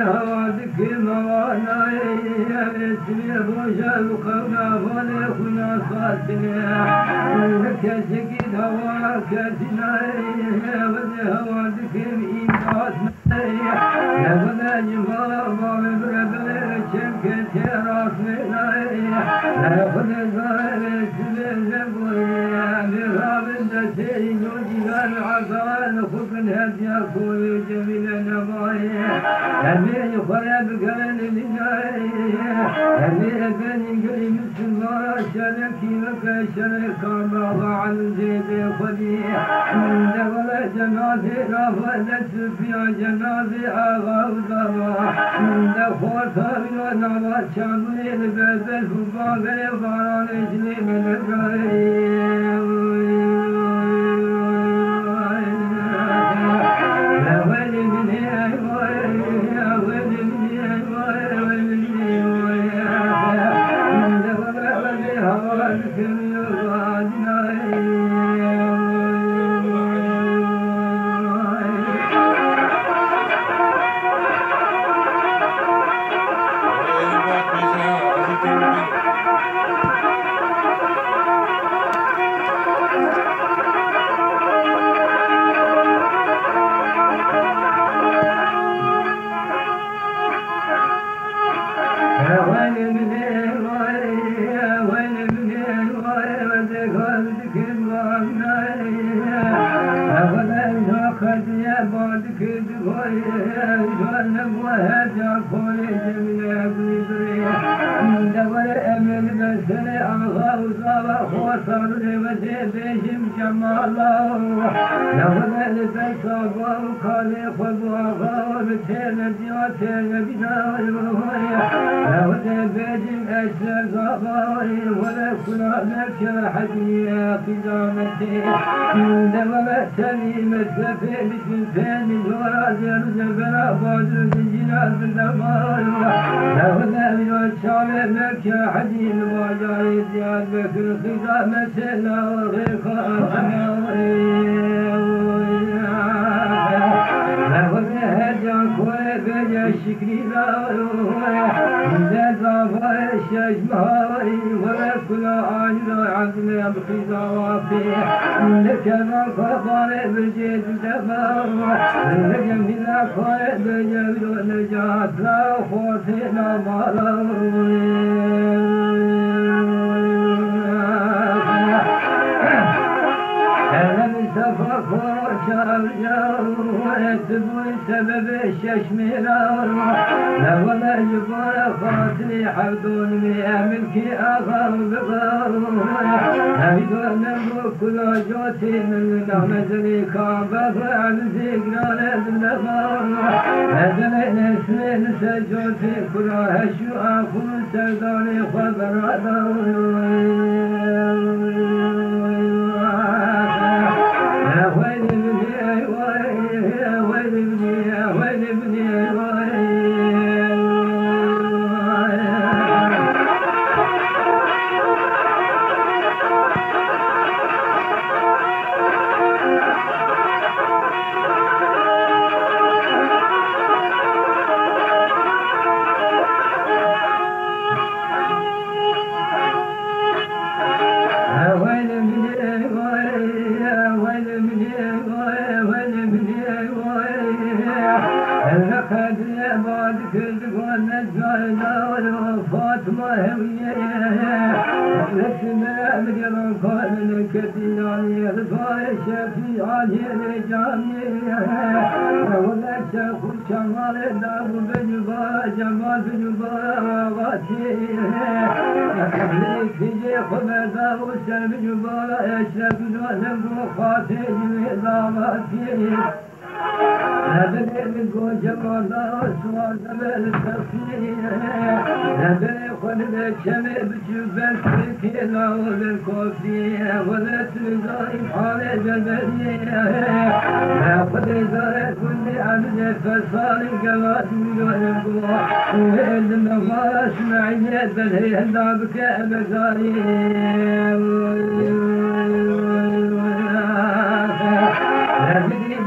هوادك موانا اسمي بوجه القونا وليخنا صاتنا لك سكين هواك سنايا ودي هوادك بإيمات يا بنا جمال بربل شمك راس منايا يا بنا زار اسمي زبويا براب الدسي وجبال عقال خبن هديا خوي جميل نبايا أمي خراب قال لنايا أمي بني قريب السماء شركي وكشرك الله عن زيد خديع دبل جنازي رفضت في جنازي أغا وزرا دخول ثابت ونبات شامل البلد فباقي باران اجلي من الرأي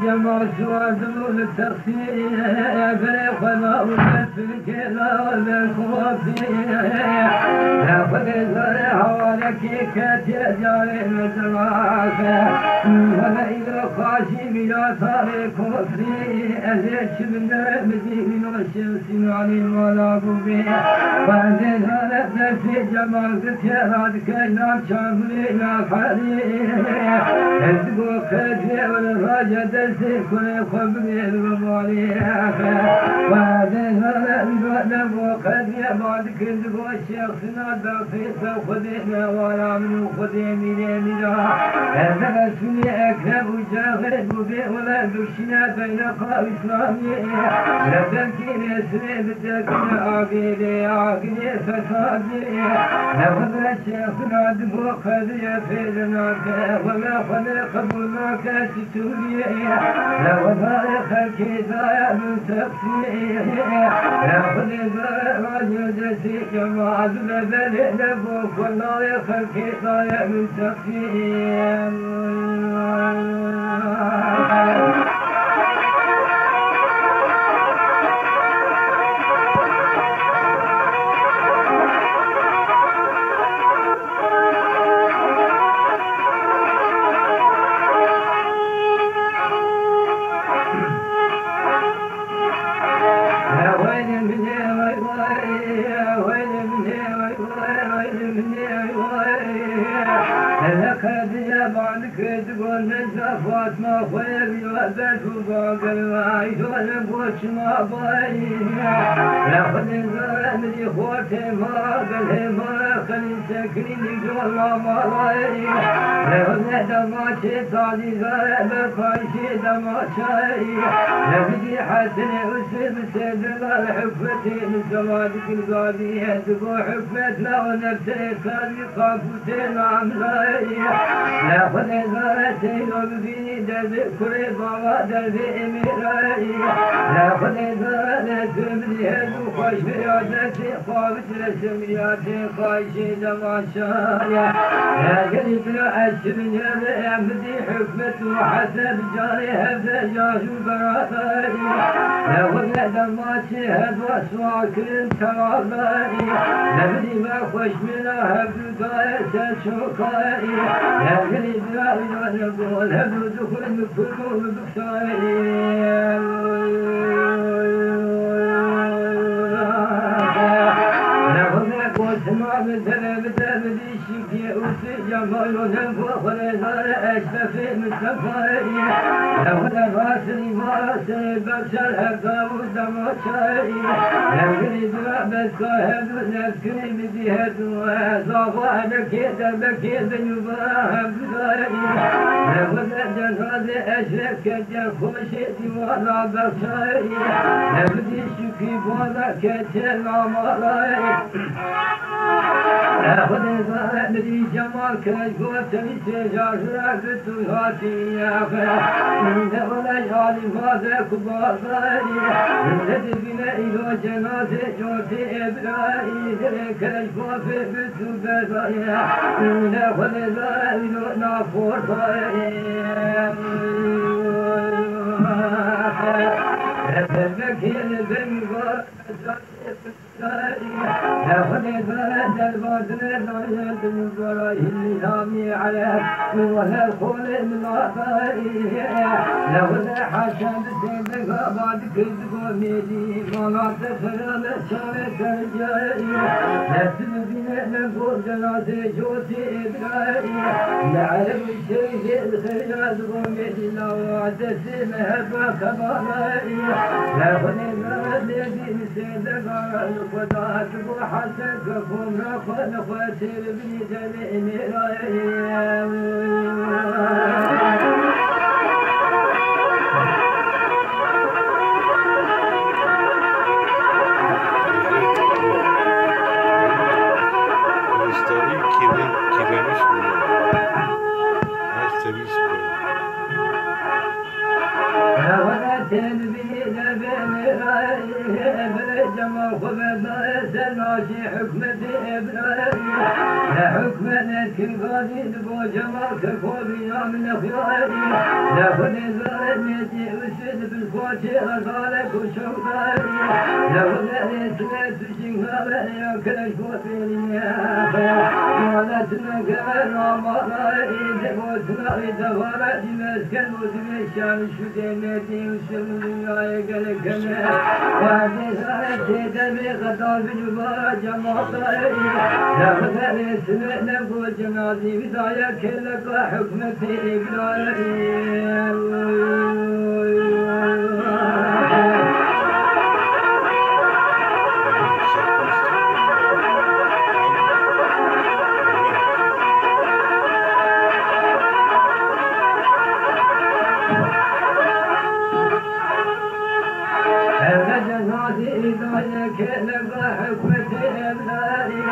جمع سواد التخفيف فلا ونفك لا بالخوفي ناخذ حوالك كتير جاري مدراك ولا إذا خاشي بلا طارق وفري أزيت من مدين والشمس علي ولا بوبي وأنزل هذا في جمال كتيرات كينا شاملي لا فريق تقول كتير والراجع دسي كل خبري المباريخ وأنزل هذا نبو كتير بعد كل الشيخ سنادى في سوخدينا ولا من خديني منا هذا اسمي أكذب وجاهد وبيع ولا بشنا بين قاء إسلامي لا تمكين اسمي بالتكين عقيدي عقيدي فسادي نفذ الشيخ سنادى وخذي في ذناك وما خلق قبل ما كاتتولي لا وفارق الكيزايا من تقسيم ناخذ الراجل جسي جماعة بلد نبوك والله يخلقي ضايع من تقسيم تقول نجفات ما خير يوبت وباقر العيش ونبوش ما ضيع ناخذ الزرمي خوتي ما قلهم ما خلي سكرين يقول ما ضيع ناخذ دماتي صادي زرم فايشي دماتي نبدي حسن وسب سيدنا الحفتي من سوادك القاضية تقول حفتنا ونفسي صادي قابوتين عملاي ناخذ الزرتين وبفيني دربي كري بابا دربي اميراي ناخذ الزرتين باليد وخش بريادتي خابت لسمياتي خايشي دماشايا يا قريب العشر يا بدي حكمت وحسب جاري هذا جاش وبراتي ناخذ دماشي هد واسواك ترابي نبدي ما خوش منها هبدو داية شوكاي يا قريب نقول هبدو دخل مكفر بخشاي وسمع بدي شكي وفي جمال ونفخ ونزار أشرف المستفاي لولا راسي مراسي بشر هبدا ودمشاي نبري بس كهد ونفكري بديهد وزاغا بكيد بكيد يباهم بداي لولا جناد أشرف كجا خوشتي ولا بخشاي نبدي شكي ولا كتير مالاي ناخذ بدي جمال كجوة تمشي جاشرة بتوهاتي يا خير ولا جالي ماذا كباري ندي بنا إلى جنازة جوتي إبراهيم كجوة بتو بدايا ناخذ إلى نافور بكير بمبار ناخذ البلد الباطل ضايع بالبراء اللي على ولا الخول من العطايا ناخذ حسن بسيبك بعد كل قوميدي ما تفرم شارك الجاية نفس بنا نقول جنازة جوتي إبراهيم نعلم الشيء الخيرات قوميدي لو عدسي مهبة كباري ناخذ البلد الذي بسيبك القدرات وحسن كفوم رفض خسر بني جميع جمع خبز سناشي حكمتي إبراهيم لا حكمنا كل قادين بو جمع كفوبي من خياري لا خذ زرنتي وسد بالخوتي غزالك وشوقاري لا خذ اسمت شنغاري كل شوفيني ولا تنكر رمضاني دبوتنا دغرت مسكن وتمشان شدنتي وسر دنياي قلكنا وهذه زرتي دمي غدار بجبار جماطري لا خذ اسمت نبو جنازي بداية كلك حكمتي إبراهيم كلك حكمتي إبراهيم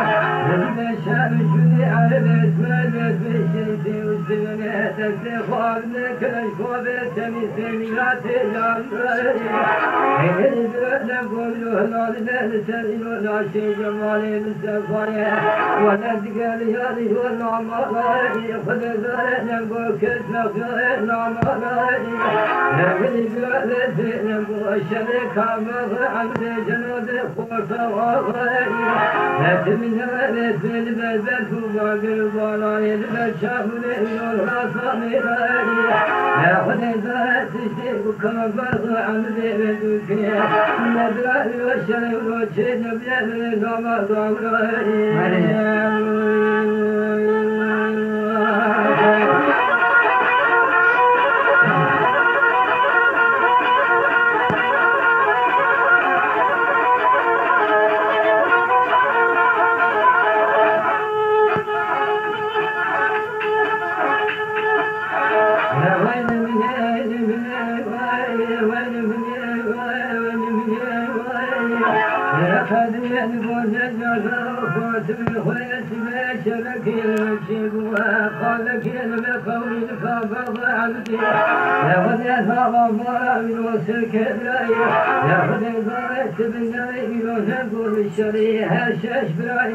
لما شاب شدي على الاسود في الشمس والسنة تستخوابنا كل شوب تمثل ذاتي جمالي نقول له لا نسأل ولا شيء جمالي مستفايا ولا تقال هذه والنعمالي خذ ذلك نقول كسلك نعمالي نقول الشركة مغرى عبد جنود خورة وغيري لكن هذا البلد وباقي الضلال البشر والرصامي ياخذ ذات الشيء وكفر عن ذي بدوكي ندري والشر والشين بيد رمضان قالك يا قولي فضل عبدي ياخذ يثار الله من وسك براي ياخذ ضرت بالنبي ونقول الشريحه الشاش براي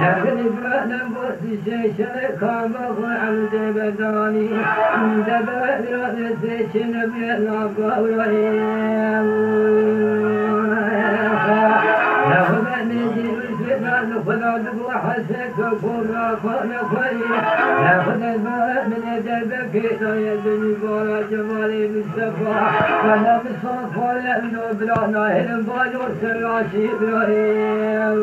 ياخذ برانا بوس الشيش قام عبدي بداني دبر راسي نبي الله خذ بوحسك وكنا خلنا خير ياخذ الماء من يدك يا دني بورا جمالي مصطفى ولا بالصفا لانه بلانا هلم بالو سراشي ابراهيم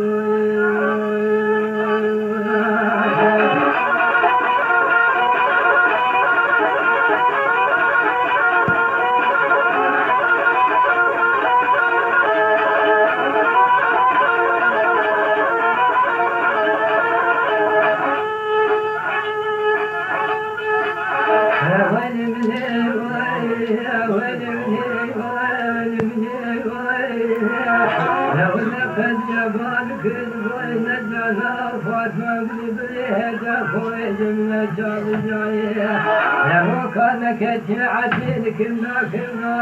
كتعتين كنا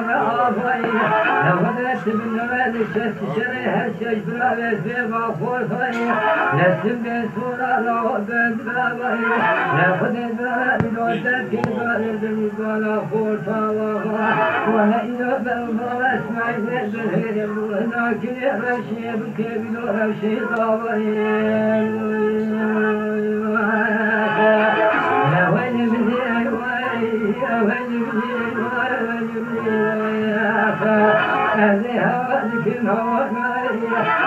رافعي لو بدأت بالنبات الشريحة الشجرة في بخور خير لسم بسورة لو بد بابي لأخذ البلد الودد كبالد البلا خور طاوغا ولا يبقى اسمع بالهير ولكن رشي بكبل رشي طاوغي يا ويل مني هذه هوادك هواكايا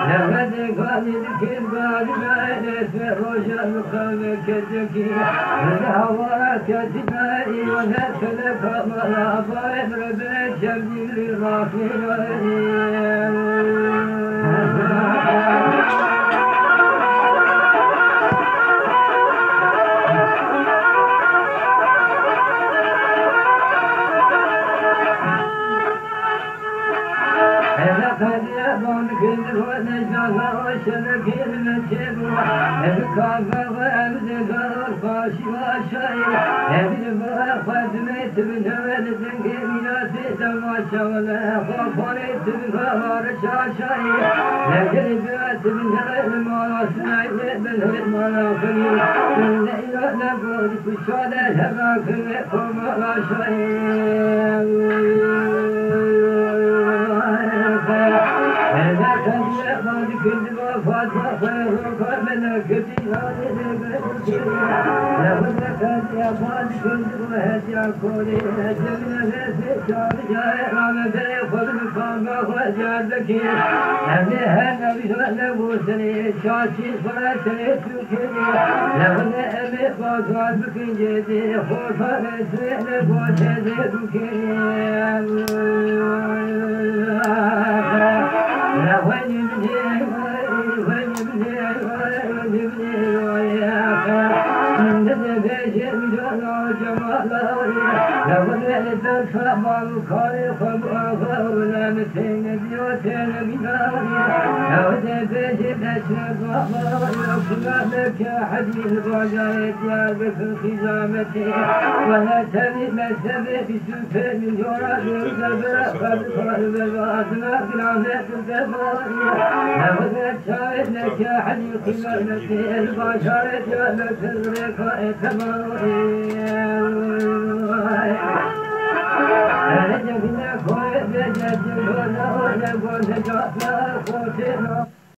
لما تقالدك بعد ما يسمع رجال قلبك الذكية هواك تبالي وذاك لك ما ضايب ربك شمدي للغافلين كل ونجاها وشلك المجيب الكافة وأبدك القاشي وشايل أبدك خدمت من ولد كمينات تماشى ولا خفرت بفار شاشايل لكن بات من المالا سنعيد بالمالا خليل من إلى نقول كشادة هباك لكم لا شايل كنت وفات خيرك من كتير لابدك يا فاد كنت وهد يا كولي جمنا في شار جاي رام دري خذ مقام وجادك أبي هنا بشغل بوسني شاشي فراتني سكني لابد أبي فاضل بكين جدي خوفا بسوين بوسني بكين لا وين ولا تبي ما تبي بسوء من جراد الزبرة فبالغازنا بالعزة الزبرة لابد شاهد لك يا حديقي مغنتي البشر جالك الرقاء تمرين أنا جبنا خوي بجد ولا قلت جاتنا خوتنا